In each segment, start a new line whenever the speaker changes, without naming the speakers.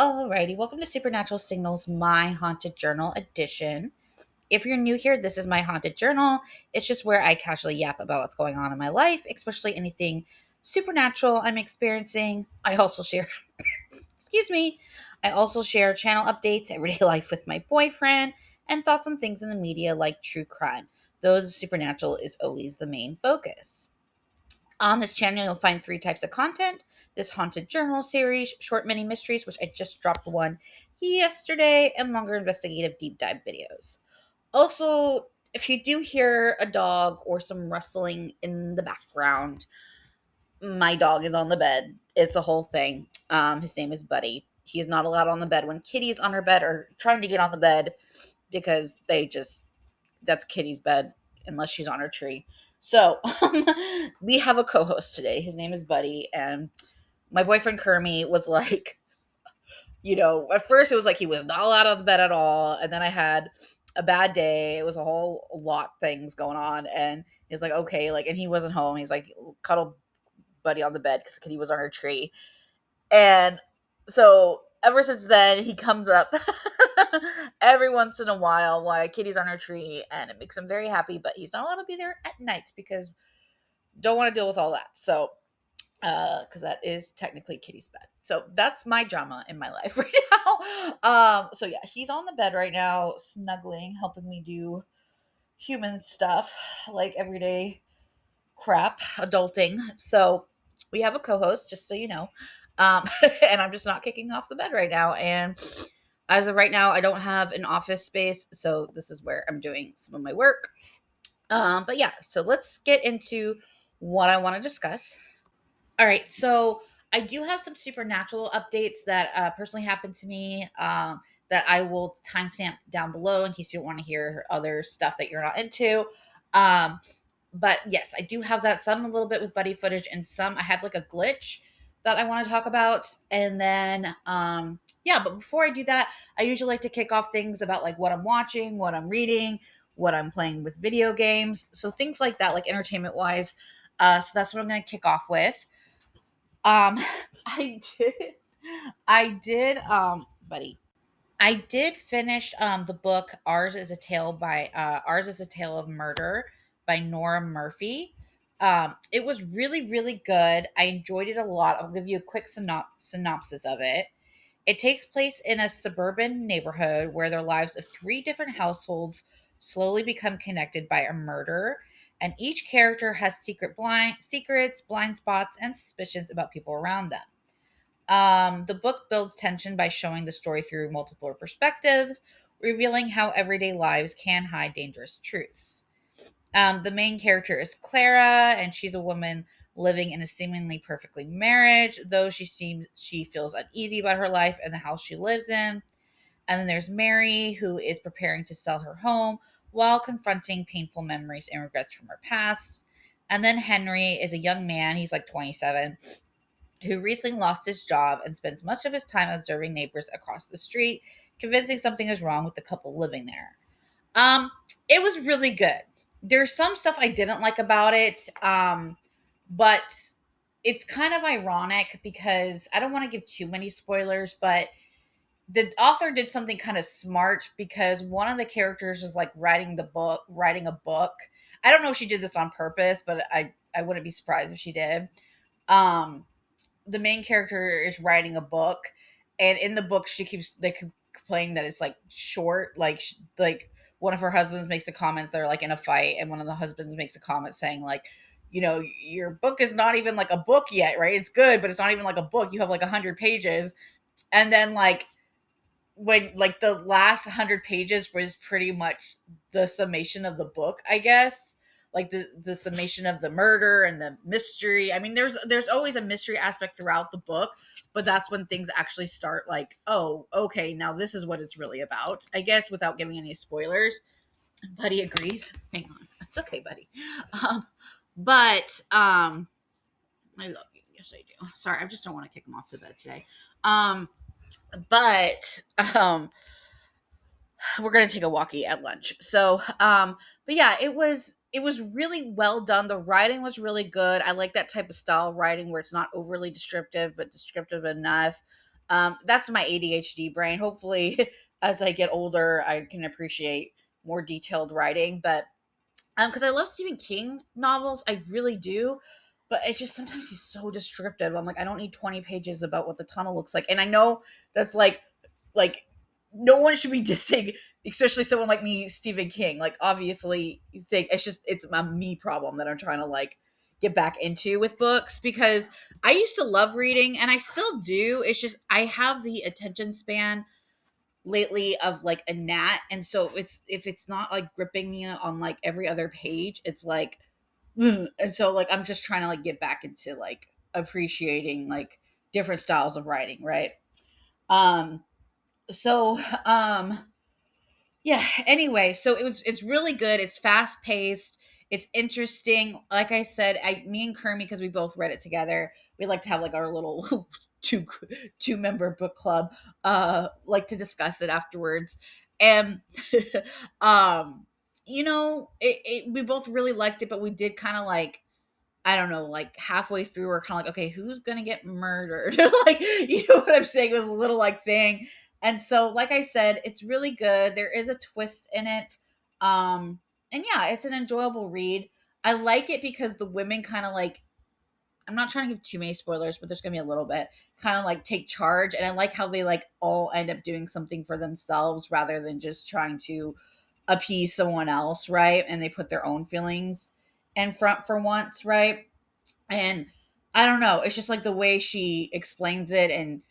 Alrighty, welcome to Supernatural Signals, my haunted journal edition. If you're new here, this is my haunted journal. It's just where I casually yap about what's going on in my life, especially anything supernatural I'm experiencing. I also share, excuse me, I also share channel updates, everyday life with my boyfriend, and thoughts on things in the media like true crime, though the supernatural is always the main focus. On this channel, you'll find three types of content: this haunted journal series, short mini mysteries, which I just dropped one yesterday, and longer investigative deep dive videos. Also, if you do hear a dog or some rustling in the background, my dog is on the bed. It's a whole thing. His name is Buddy. He is not allowed on the bed when Kitty's on her bed or trying to get on the bed because that's Kitty's bed unless she's on her tree. So we have a co-host today. His name is Buddy, and my boyfriend Kermie was like, at first it was like he was not allowed on the bed at all, and then I had a bad day. It was a whole lot things going on, and he's like, okay, like, and he wasn't home. He's like, cuddle Buddy on the bed because Kitty was on her tree, and so ever since then, he comes up every once in a while Kitty's on her tree, and it makes him very happy. But he's not allowed to be there at night because don't want to deal with all that. So, because that is technically Kitty's bed. So that's my drama in my life right now. So yeah, he's on the bed right now, snuggling, helping me do human stuff like everyday crap, adulting. So we have a co-host, just so you know. And I'm just not kicking off the bed right now. And as of right now, I don't have an office space, so this is where I'm doing some of my work. But yeah, so let's get into what I want to discuss. All right, so I do have some supernatural updates that personally happened to me that I will timestamp down below in case you don't want to hear other stuff that you're not into. Um, but yes, I do have that, some a little bit with buddy footage, and some I had like a glitch that I want to talk about. And then, yeah, but before I do that, I usually like to kick off things about like what I'm watching, what I'm reading, what I'm playing with video games. So things like that, like entertainment wise. So that's what I'm going to kick off with. Um, I did, buddy. I did finish the book Ours is a Tale of Murder by Nora Murphy. It was really really good. I enjoyed it a lot. I'll give you a quick synopsis of it. It takes place in a suburban neighborhood where the lives of three different households slowly become connected by a murder, and each character has secrets, blind spots, and suspicions about people around them. The book builds tension by showing the story through multiple perspectives, revealing how everyday lives can hide dangerous truths. The main character is Clara, and she's a woman living in a seemingly perfectly marriage, though she feels uneasy about her life and the house she lives in. And then there's Mary, who is preparing to sell her home while confronting painful memories and regrets from her past. And then Henry is a young man, he's like 27, who recently lost his job and spends much of his time observing neighbors across the street, convincing something is wrong with the couple living there. Um, it was really good. There's some stuff I didn't like about it, but it's kind of ironic because I don't want to give too many spoilers, but the author did something kind of smart because one of the characters is like writing a book. I don't know if she did this on purpose, but I wouldn't be surprised if she did. Um, the main character is writing a book, and in the book they keep complaining that it's like short, like one of her husbands makes a comment, they're like in a fight, and one of the husbands makes a comment saying like, your book is not even like a book yet, right? It's good, but it's not even like a book. You have like 100 pages. And then like when like the last 100 pages was pretty much the summation of the book, I guess, like the summation of the murder and the mystery. I mean, there's always a mystery aspect throughout the book, but that's when things actually start like, oh, okay, now this is what it's really about, I guess, without giving any spoilers. Buddy agrees. Hang on, it's okay, buddy. But I love you. Yes, I do. Sorry, I just don't want to kick him off the bed today. um but we're gonna take a walkie at lunch. So, but yeah, it was really well done. The writing was really good. I like that type of style of writing where it's not overly descriptive, but descriptive enough. That's my ADHD brain. Hopefully, as I get older, I can appreciate more detailed writing. But because I love Stephen King novels, I really do. But it's just sometimes he's so descriptive. I'm like, I don't need 20 pages about what the tunnel looks like. And I know that's like no one should be dissing, especially someone like me, Stephen King. Like, obviously, you think it's a me problem that I'm trying to like get back into with books because I used to love reading and I still do. It's just I have the attention span lately of like a gnat, and so if it's not like gripping me on like every other page, it's like "Ugh." And so like I'm just trying to like get back into like appreciating like different styles of writing, right? um so yeah, anyway, so it's really good. It's fast paced. It's interesting. Like I said, me and Kermie, because we both read it together, we like to have like our little two two member book club, like to discuss it afterwards. And we both really liked it, but we did kind of like, I don't know, like halfway through, we're kind of like, okay, who's gonna get murdered? Like, you know what I'm saying? It was a little like thing. And so, like I said, it's really good. There is a twist in it. And yeah, it's an enjoyable read. I like it because the women kind of like, I'm not trying to give too many spoilers, but there's gonna be a little bit, kind of like take charge. And I like how they like all end up doing something for themselves rather than just trying to appease someone else, right? And they put their own feelings in front for once, right? And I don't know, it's just like the way she explains it, and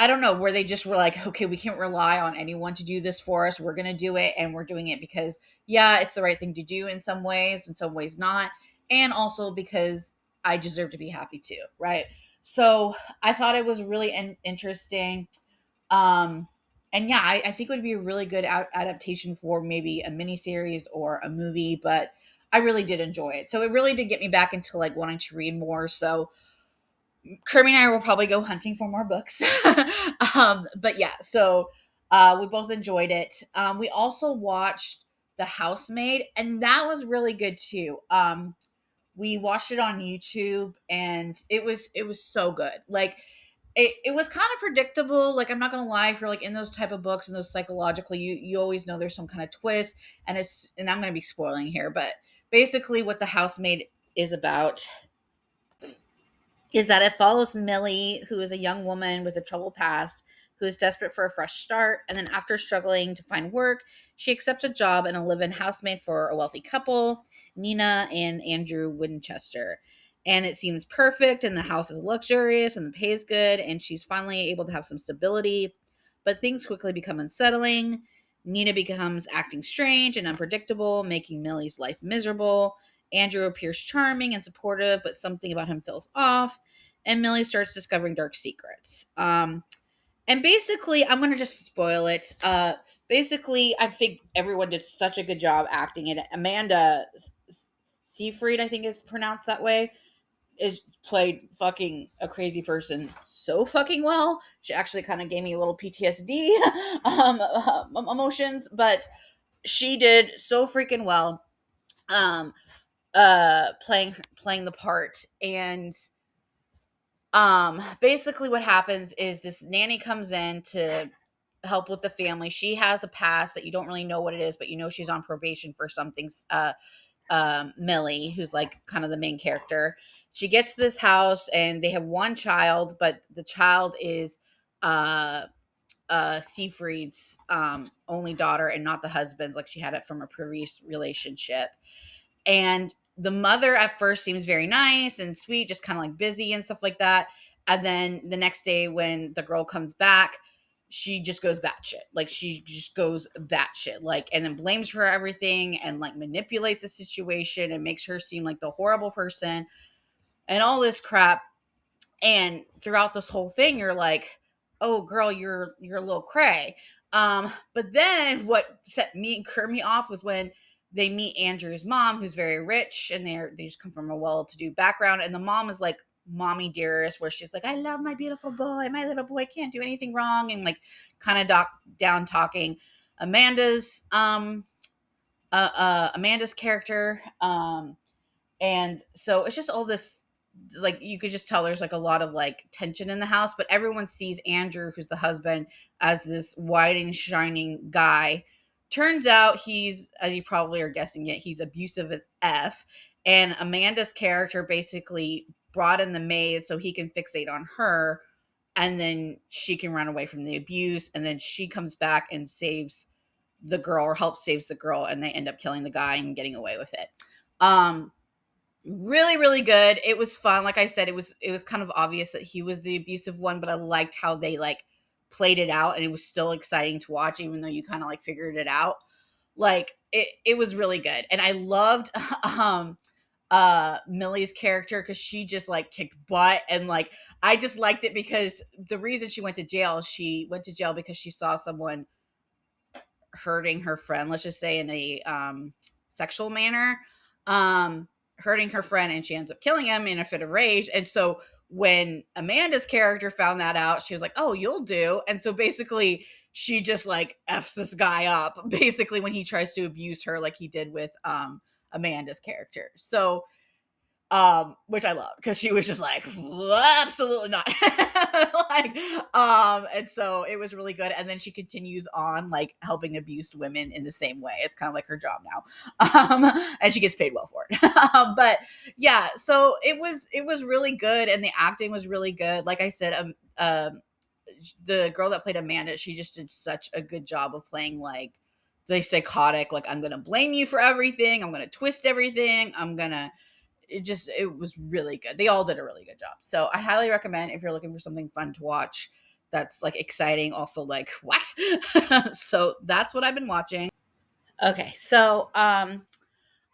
I don't know, where they just were like, okay, we can't rely on anyone to do this for us. We're going to do it, and we're doing it because, yeah, it's the right thing to do in some ways not. And also because I deserve to be happy too, right? So I thought it was really interesting. Um, and yeah, I think it would be a really good adaptation for maybe a miniseries or a movie, but I really did enjoy it. So it really did get me back into like wanting to read more. So Kirby and I will probably go hunting for more books. But yeah, so we both enjoyed it. We also watched The Housemaid, and that was really good too. We watched it on YouTube, and it was so good. Like it was kind of predictable. Like, I'm not gonna lie, if you're like in those type of books and those psychological, you always know there's some kind of twist, and I'm gonna be spoiling here, but basically what The Housemaid is about is that it follows Millie, who is a young woman with a troubled past who is desperate for a fresh start. And then, after struggling to find work, she accepts a job in a live in housemaid for a wealthy couple, Nina and Andrew Winchester. And it seems perfect, and the house is luxurious, and the pay is good, and she's finally able to have some stability. But things quickly become unsettling. Nina becomes acting strange and unpredictable, making Millie's life miserable. Andrew appears charming and supportive, but something about him feels off. And Millie starts discovering dark secrets. And basically, I'm gonna just spoil it. Basically, I think everyone did such a good job acting it. Amanda Seyfried, I think is pronounced that way, is played fucking a crazy person so fucking well. She actually kind of gave me a little PTSD emotions, but she did so freaking well. Um, playing the part. And basically what happens is this nanny comes in to help with the family. She has a past that you don't really know what it is, but you know she's on probation for something. Millie, who's like kind of the main character, she gets to this house and they have one child, but the child is uh Seyfried's only daughter and not the husband's, like she had it from a previous relationship. And the mother at first seems very nice and sweet, just kind of like busy and stuff like that. And then the next day, when the girl comes back, she just goes batshit. Like, she just goes batshit. Like, and then blames her for everything and like manipulates the situation and makes her seem like the horrible person and all this crap. And throughout this whole thing, you're like, oh girl, you're a little cray. But then what set me and Kermie off was when they meet Andrew's mom, who's very rich, and they just come from a well-to-do background. And the mom is like mommy dearest, where she's like, I love my beautiful boy, my little boy can't do anything wrong, and like kind of down talking Amanda's Amanda's character. And so it's just all this like you could just tell there's like a lot of like tension in the house, but everyone sees Andrew, who's the husband, as this white and shining guy. Turns out he's, as you probably are guessing it, he's abusive as F. And Amanda's character basically brought in the maid so he can fixate on her, and then she can run away from the abuse, and then she comes back and saves the girl, or helps saves the girl, and they end up killing the guy and getting away with it. um Really, really good. It was fun. Like I said, it was kind of obvious that he was the abusive one, but I liked how they like played it out, and it was still exciting to watch, even though you kind of like figured it out. Like it was really good. And I loved Millie's character, because she just like kicked butt, and like I just liked it because the reason she went to jail because she saw someone hurting her friend, let's just say in a sexual manner, hurting her friend, and she ends up killing him in a fit of rage. And so when Amanda's character found that out, she was like, "Oh, you'll do." And so basically, she just like f's this guy up basically when he tries to abuse her, like he did with Amanda's character. So which I love, because she was just like, absolutely not. Like, and so it was really good. And then she continues on like helping abused women in the same way. It's kind of like her job now. And she gets paid well for it. But yeah, so it was really good, and the acting was really good. Like I said, the girl that played Amanda, she just did such a good job of playing like the psychotic, like, I'm gonna blame you for everything, I'm gonna twist everything, I'm gonna it was really good. They all did a really good job. So I highly recommend, if you're looking for something fun to watch that's like exciting, also like what? So that's what I've been watching. Okay. So other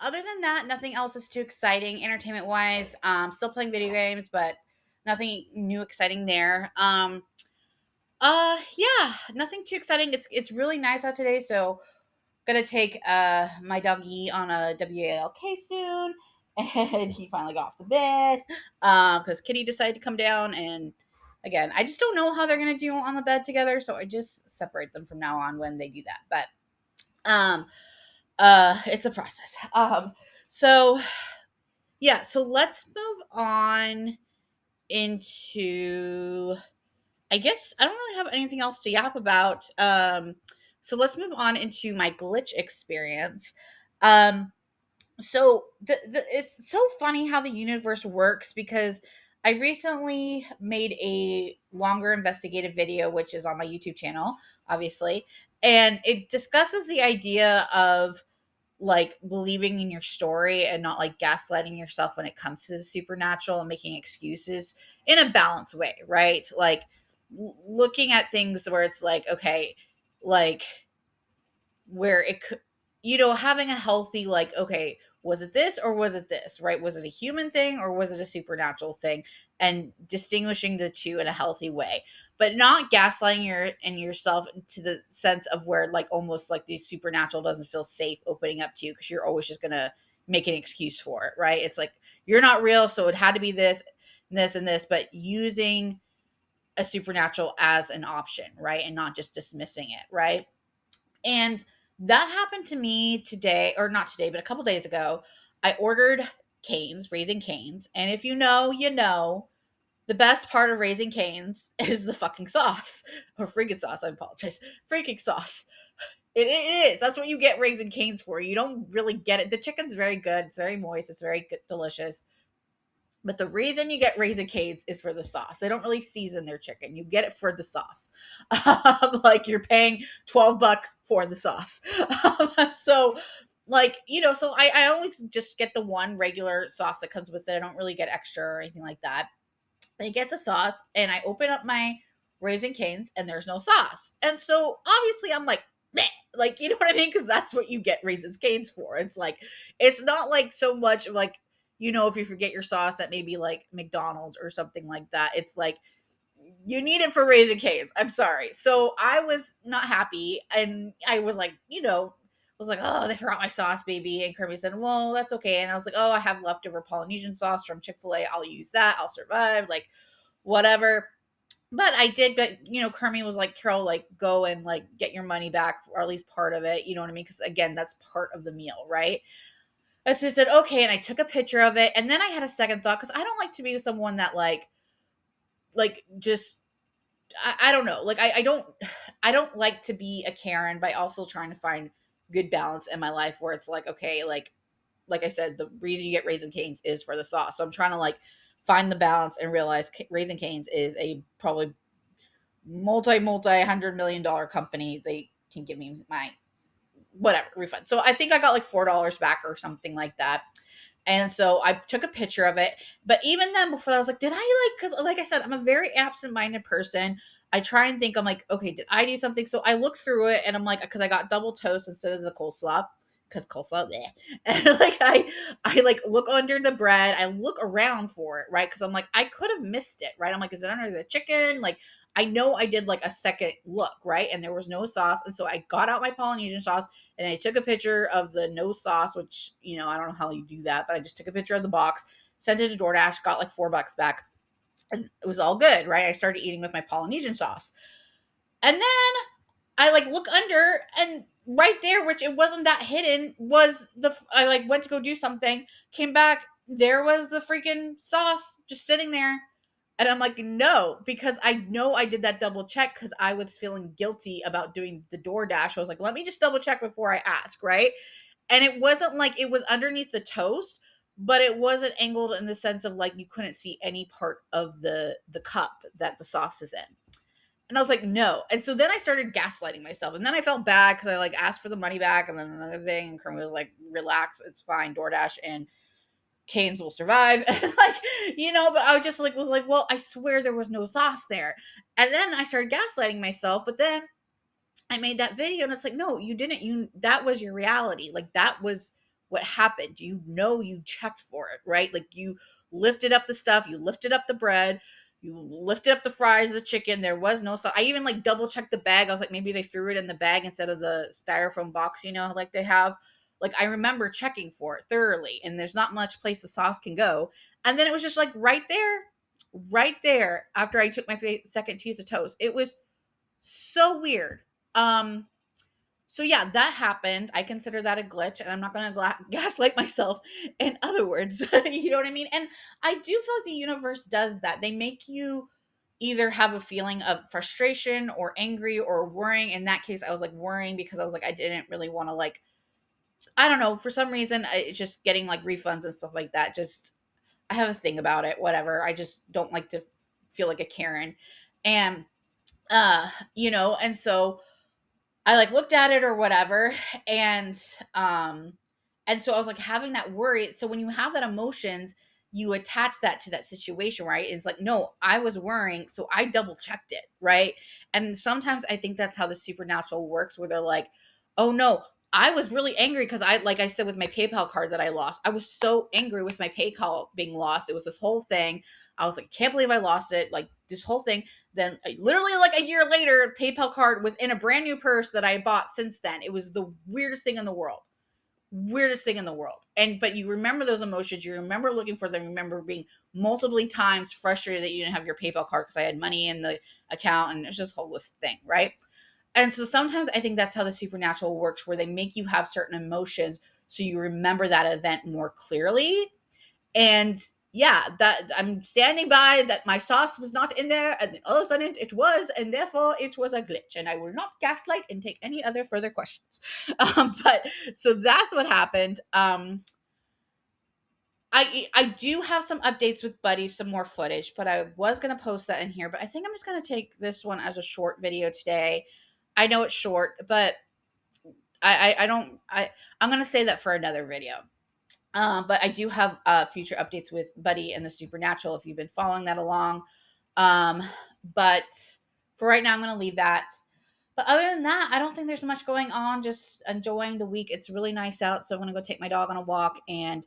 than that, nothing else is too exciting entertainment wise. Still playing video games, but nothing new exciting there. Yeah, nothing too exciting. It's really nice out today, so gonna take my doggy on a WALK soon, and he finally got off the bed because Kitty decided to come down. And again, I just don't know how they're gonna do on the bed together, so I just separate them from now on when they do that. But it's a process. So yeah, so let's move on into, I guess I don't really have anything else to yap about. So let's move on into my glitch experience. Um, so it's so funny how the universe works, because I recently made a longer investigative video, which is on my YouTube channel, obviously, and it discusses the idea of like believing in your story and not like gaslighting yourself when it comes to the supernatural, and making excuses in a balanced way, right? Like looking at things where it's like, okay, like where it could, having a healthy, like, okay, was it this or was it this, right? Was it a human thing or was it a supernatural thing? And distinguishing the two in a healthy way, but not gaslighting yourself to the sense of where like almost like the supernatural doesn't feel safe opening up to you, because you're always just gonna make an excuse for it, right? It's like you're not real, so it had to be this and this and this, but using a supernatural as an option, right? And not just dismissing it, right? And that happened to me today, or not today, but a couple days ago. I ordered canes, raising canes. And if you know, you know, the best part of raising canes is the fucking sauce, or freaking sauce. I apologize. Freaking sauce. It is. That's what you get raising canes for. You don't really get it. The chicken's very good. It's very moist. It's very good, delicious. But the reason you get Raising Cane's is for the sauce. They don't really season their chicken. You get it for the sauce. Like you're paying $12 for the sauce. So like, so I always just get the one regular sauce that comes with it. I don't really get extra or anything like that. I get the sauce and I open up my Raising Cane's and there's no sauce. And so obviously I'm like, "Bleh." Like, you know what I mean? Because that's what you get Raising Cane's for. It's like, it's not like so much of like, if you forget your sauce at maybe like McDonald's or something like that, it's like you need it for Raising Cane's. I'm sorry. So I was not happy, and I was like, was like, oh, they forgot my sauce, baby. And Kirby said, well, that's okay. And I was like, oh, I have leftover Polynesian sauce from Chick-fil-A. I'll use that. I'll survive. Like, whatever. But I did, but Kermit was like, Carol, like, go and like get your money back, or at least part of it. You know what I mean? Because again, that's part of the meal, right? And so I said, okay. And I took a picture of it. And then I had a second thought because I don't like to be someone that just, I don't know. Like, I don't like to be a Karen by also trying to find good balance in my life where it's like, okay, like I said, the reason you get Raisin Canes is for the sauce. So I'm trying to like find the balance and realize Raisin Canes is a probably multi $100 million company. They can give me my whatever refund. So I think I got like $4 back or something like that. And so I took a picture of it. But even then, before that, I was like, did I because like I said, I'm a very absent minded person. I try and think, I'm like, okay, did I do something? So I look through it and I'm like, because I got double toast instead of the coleslaw. Because coleslaw, bleh. And like I like look under the bread, I look around for it, right? Because I'm like, I could have missed it, right? I'm like, is it under the chicken? Like, I know I did like a second look, right? And there was no sauce. And so I got out my Polynesian sauce and I took a picture of the no sauce, which, I don't know how you do that, but I just took a picture of the box, sent it to DoorDash, got like $4 back, and it was all good, right? I started eating with my Polynesian sauce. And then I like look under, and right there, which it wasn't that hidden, was I like went to go do something, came back, there was the freaking sauce just sitting there. And I'm like, no, because I know I did that double check because I was feeling guilty about doing the DoorDash. I was like, let me just double check before I ask, right? And it wasn't like it was underneath the toast, but it wasn't angled in the sense of like you couldn't see any part of the cup that the sauce is in. And I was like, no. And so then I started gaslighting myself. And then I felt bad because I like asked for the money back. And then another thing, and Kermit was like, relax, it's fine, DoorDash and Canes will survive. And like, but I just like was like, well, I swear there was no sauce there. And then I started gaslighting myself. But then I made that video and it's like, no, you didn't. That was your reality. Like that was what happened. You checked for it, right? Like you lifted up the stuff, you lifted up the bread, you lifted up the fries, the chicken. There was no sauce. I even like double checked the bag. I was like, maybe they threw it in the bag instead of the styrofoam box, like they have. Like I remember checking for it thoroughly, and there's not much place the sauce can go. And then it was just like right there after I took my second piece of toast. It was so weird. Um, so yeah, that happened. I consider that a glitch, and I'm not going to gaslight myself. In other words, you know what I mean. And I do feel like the universe does that. They make you either have a feeling of frustration or angry or worrying. In that case, I was like worrying because I was like I didn't really want to like I don't know for some reason it's just getting like refunds and stuff like that. Just I have a thing about it. Whatever. I just don't like to feel like a Karen, and and so I like looked at it or whatever, and um and so I was like having that worry. So when you have that emotions, you attach that to that situation, right? It's like, no, I was worrying, so I double checked it, right? And sometimes I think that's how the supernatural works, where they're like, oh no, I was really angry because like I said with my PayPal card that I lost. I was so angry with my PayPal being lost. It was this whole thing. I was like, can't believe I lost it. Like this whole thing. Then, literally, like a year later, PayPal card was in a brand new purse that I bought since then. It was the weirdest thing in the world. Weirdest thing in the world. And, but you remember those emotions. You remember looking for them. You remember being multiple times frustrated that you didn't have your PayPal card because I had money in the account and it's just a whole list thing, right? And so sometimes I think that's how the supernatural works, where they make you have certain emotions so you remember that event more clearly. And yeah, that I'm standing by that my sauce was not in there, and all of a sudden it was, and therefore it was a glitch. And I will not gaslight and take any other further questions. But so that's what happened. I do have some updates with Buddy, some more footage, but I was gonna post that in here. But I think I'm just gonna take this one as a short video today. I know it's short, but I don't I'm gonna say that for another video. But I do have future updates with Buddy and the Supernatural if you've been following that along. Um, but for right now, I'm going to leave that. But other than that, I don't think there's much going on. Just enjoying the week. It's really nice out. So I'm going to go take my dog on a walk and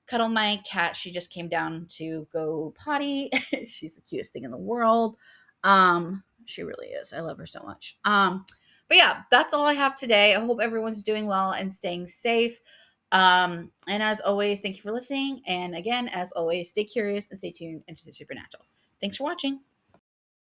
cuddle my cat. She just came down to go potty. She's the cutest thing in the world. She really is. I love her so much. But yeah, that's all I have today. I hope everyone's doing well and staying safe. And as always, thank you for listening. And again, as always, stay curious and stay tuned into the supernatural. Thanks for watching.